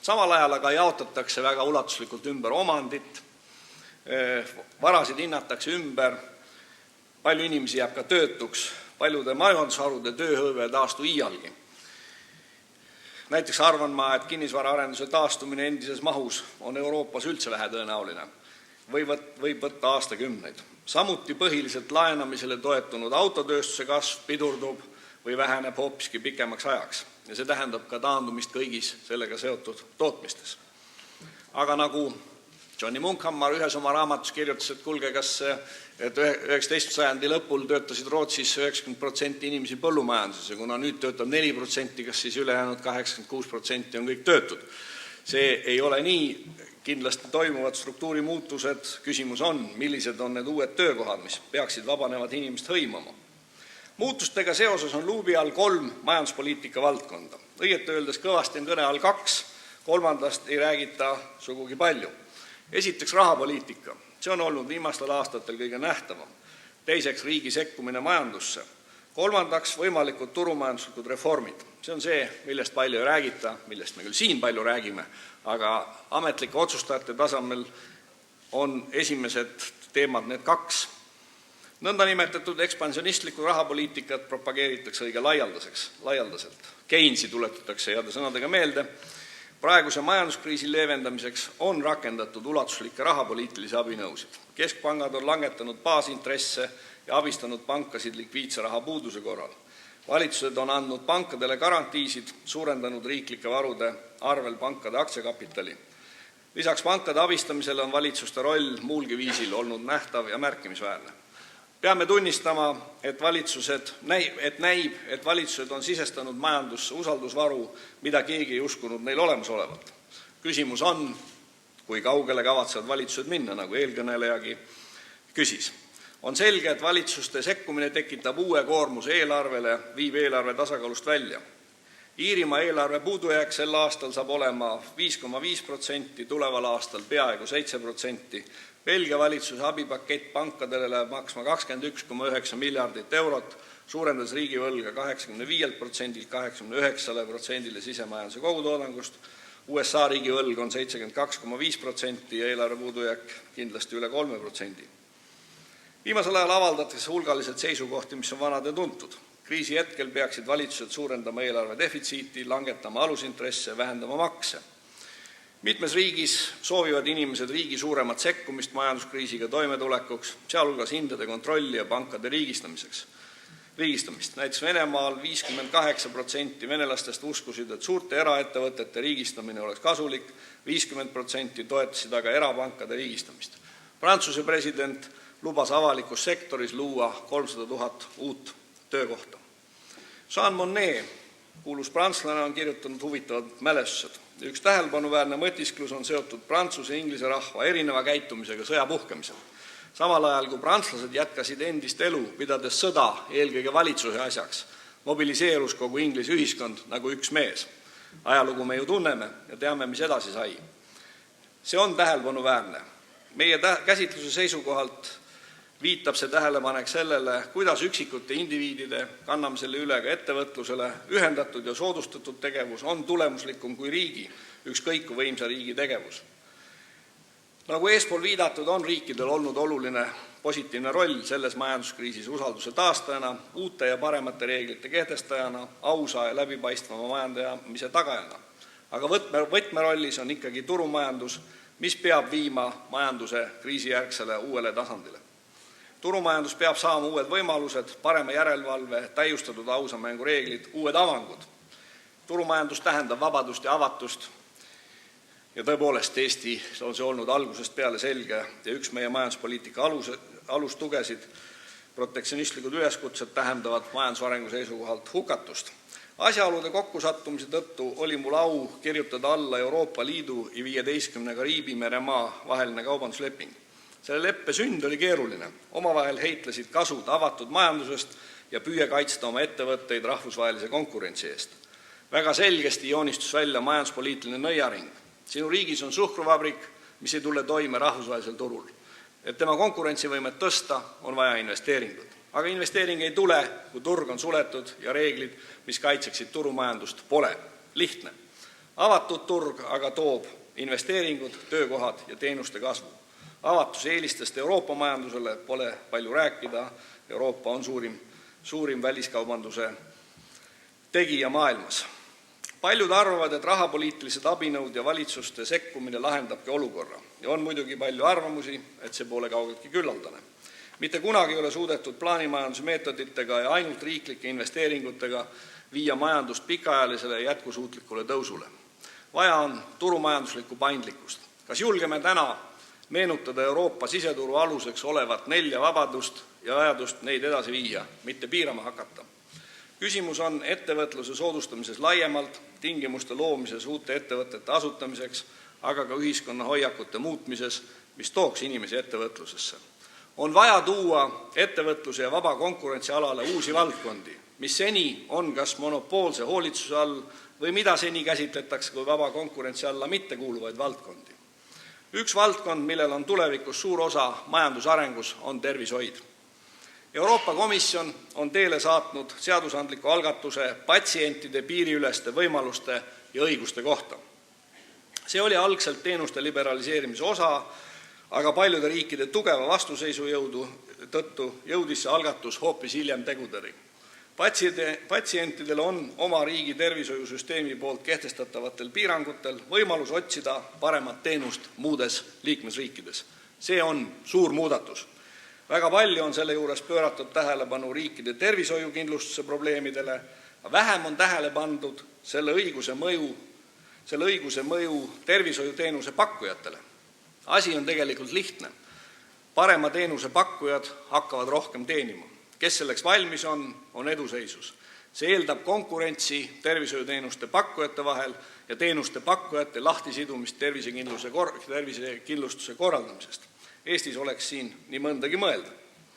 Samal ajal aga jaotatakse väga ulatuslikult ümber omandit, varasid hinnatakse ümber, palju inimesi jääb ka töötuks, paljude majandusharude tööhõive ei taastu iialgi. Näiteks arvan ma, et kinnisvaraarenduse taastumine endises mahus on Euroopas üldse vähetõenäoline. Võib võtta aastakümneid. Samuti põhiliselt laenamisele toetunud autotööstuse kasv pidurdub või väheneb hoopiski pikemaks ajaks. Ja see tähendab ka taandumist kõigis sellega seotud tootmistes. Aga nagu Johnny Munkhammar ühes oma raamatus kirjutas, et kuulge, et 19. sajandi lõpul töötasid Rootsis 90% inimesi põllumajanduses ja kuna nüüd töötab 4%, kas siis ülejäänud 86% on kõik töötud. See ei ole nii, kindlasti toimuvad struktuurimuutused, küsimus on, millised on need uued töökohad, mis peaksid vabanevad inimest hõimama. Muutustega seoses on luubi all 3 majanduspoliitika valdkonda. Õieti öeldes kõvasti on kõne all 2, kolmandast ei räägita sugugi palju. Esiteks rahapoliitika. See on olnud viimastel aastatel kõige nähtavam. Teiseks riigi sekkumine majandusse. Kolmandaks võimalikud turumajanduslikud reformid. See on see, millest palju ei räägita, millest me küll siin palju räägime, aga ametlike otsustajate tasemel on esimesed teemad need 2. Nõndanimetatud ekspansionistlikku rahapoliitikat propageeritakse õige laialdaselt. Keynesi tuletatakse heade sõnadega meelde. Praeguse majanduskriisi leevendamiseks on rakendatud ulatuslikke rahapoliitilisi abinõusid. Keskpangad on langetanud baasintresse ja abistanud pankasid likviidse raha puuduse korral. Valitsused on andnud pankadele garantiisid, suurendanud riiklike varude arvel pankade aktsiakapitali. Lisaks pankade abistamisele on valitsuste roll muulgi viisil olnud nähtav ja märkimisväärne. Peame tunnistama, et valitsused on sisestanud majandusse usaldusvaru, mida keegi ei uskunud neil olemas olevat. Küsimus on, kui kaugele kavatsevad valitsused minna, nagu eelkõnelejagi küsis. On selge, et valitsuste sekkumine tekitab uue koormuse eelarvele, viib eelarve tasakaalust välja. Iirimaa eelarve puudujääk sel aastal saab olema 5,5%, tuleval aastal peaaegu 7%. Belgia valitsuse abipakett pankadele läheb maksma 21,9 miljardit eurot, suurendas riigivõlga 85%-lt 89%-le sisemajanduse kogutoodangust. USA riigivõlg on 72,5% ja eelarve puudujääk kindlasti üle 3%. Viimasel ajal avaldatakse hulgaliselt seisukohti, mis on vanad ja tuntud. Kriisi hetkel peaksid valitsused suurendama eelarve defitsiiti, langetama alusintresse, vähendama makse. Mitmes riigis soovivad inimesed riigi suuremat sekkumist majanduskriisiga toimetulekuks, sealhulgas hindade kontrolli ja pankade riigistamist. Näiteks Venemaal 58% venelastest uskusid, et suurte eraettevõtete riigistamine oleks kasulik, 50% toetasid aga erapankade riigistamist. Prantsuse president lubas avalikus sektoris luua 300 000 uut töökohta. Jean Monnet, kuulus prantslane, on kirjutanud huvitavad mälestused. Üks tähelepanuväärne mõtisklus on seotud Prantsuse ja Inglise rahva erineva käitumisega sõja puhkemisel. Samal ajal, kui prantslased jätkasid endist elu, pidades sõda eelkõige valitsuse asjaks, mobiliseerus kogu Inglise ühiskond nagu üks mees. Ajalugu me ju tunneme ja teame, mis edasi sai. See on tähelepanuväärne. Meie käsitluse seisukohalt viitab see tähelepanek sellele, kuidas üksikute indiviidide, kanname selle üle ka ettevõtlusele, ühendatud ja soodustatud tegevus on tulemuslikum kui riigi, ükskõik kui võimsa riigi tegevus. Nagu eespool viidatud, on riikidel olnud oluline positiivne roll selles majanduskriisis usalduse taastajana, uute ja paremate reeglite kehtestajana, ausa ja läbipaistvama majandamise tagajana. Aga võtmerollis on ikkagi turumajandus, mis peab viima majanduse kriisijärgsele uuele tasandile. Turumajandus peab saama uued võimalused, parema järelevalve, täiustatud ausa mängureeglid, uued avangud. Turumajandus tähendab vabadust ja avatust ja tõepoolest Eesti on see olnud algusest peale selge ja üks meie majanduspoliitika alustugesid, protektsionistlikud üleskutsed tähendavad majandusarengu seisukohalt hukatust. Asjaolude kokkusattumise tõttu oli mul au kirjutada alla Euroopa Liidu ja 15 Kariibi meremaa vaheline kaubandusleping. Selle leppe sünd oli keeruline. Omavahel heitlesid kasud avatud majandusest ja püüe kaitsta oma ettevõtteid rahvusvahelise konkurentsi eest. Väga selgesti joonistus välja majanduspoliitiline nõiaring. Sinu riigis on suhkruvabrik, mis ei tule toime rahvusvahelisel turul. Et tema konkurentsivõimet tõsta, on vaja investeeringut. Aga investeering ei tule, kui turg on suletud ja reeglid, mis kaitseksid turumajandust, pole. Lihtne. Avatud turg aga toob investeeringud, töökohad ja teenuste kasvu. Avatuse eelistest Euroopa majandusele pole palju rääkida. Euroopa on suurim väliskaubanduse tegija maailmas. Paljud arvavad, et rahapoliitilised abinõud ja valitsuste sekkumine lahendabki olukorra. Ja on muidugi palju arvamusi, et see pole kaugeltki küllaldane. Mitte kunagi ei ole suudetud plaanimajanduse meetoditega ja ainult riiklike investeeringutega viia majandust pikaajalisele ja jätkusuutlikule tõusule. Vaja on turumajanduslikku paindlikkust. Kas julgeme täna meenutada Euroopa siseturu aluseks olevat 4 vabadust ja vajadust neid edasi viia, mitte piirama hakata? Küsimus on ettevõtluse soodustamises laiemalt, tingimuste loomises uute ettevõtete asutamiseks, aga ka ühiskonna hoiakute muutmises, mis tooks inimesi ettevõtlusesse. On vaja tuua ettevõtluse ja vaba konkurentsi alale uusi valdkondi, mis seni on kas monopoolse hoolitsuse all või mida seni käsitletakse kui vaba konkurentsi alla mitte kuuluvaid valdkondi. Üks valdkond, millel on tulevikus suur osa majandusarengus, on tervishoid. Euroopa Komisjon on teele saatnud seadusandliku algatuse patsientide piiriüleste võimaluste ja õiguste kohta. See oli algselt teenuste liberaliseerimise osa, aga paljude riikide tugeva vastuseisujõudu tõttu jõudis see algatus hoopis hiljem tegudeni. Patsientidel on oma riigi tervishoiusüsteemi poolt kehtestatavatel piirangutel võimalus otsida paremat teenust muudes liikmesriikides. See on suur muudatus. Väga palju on selle juures pööratud tähelepanu riikide tervishoiukindlustuse probleemidele, vähem on tähele pandud selle õiguse mõju tervishoiuteenuse pakkujatele. Asi on tegelikult lihtne. Parema teenuse pakkujad hakkavad rohkem teenima. Kes selleks valmis on eduseisus. See eeldab konkurentsi tervishoiuteenuste pakkujate vahel ja teenuste pakkujate lahtisidumist tervisekindlustuse korraldamisest. Eestis oleks siin nii mõndagi mõelda.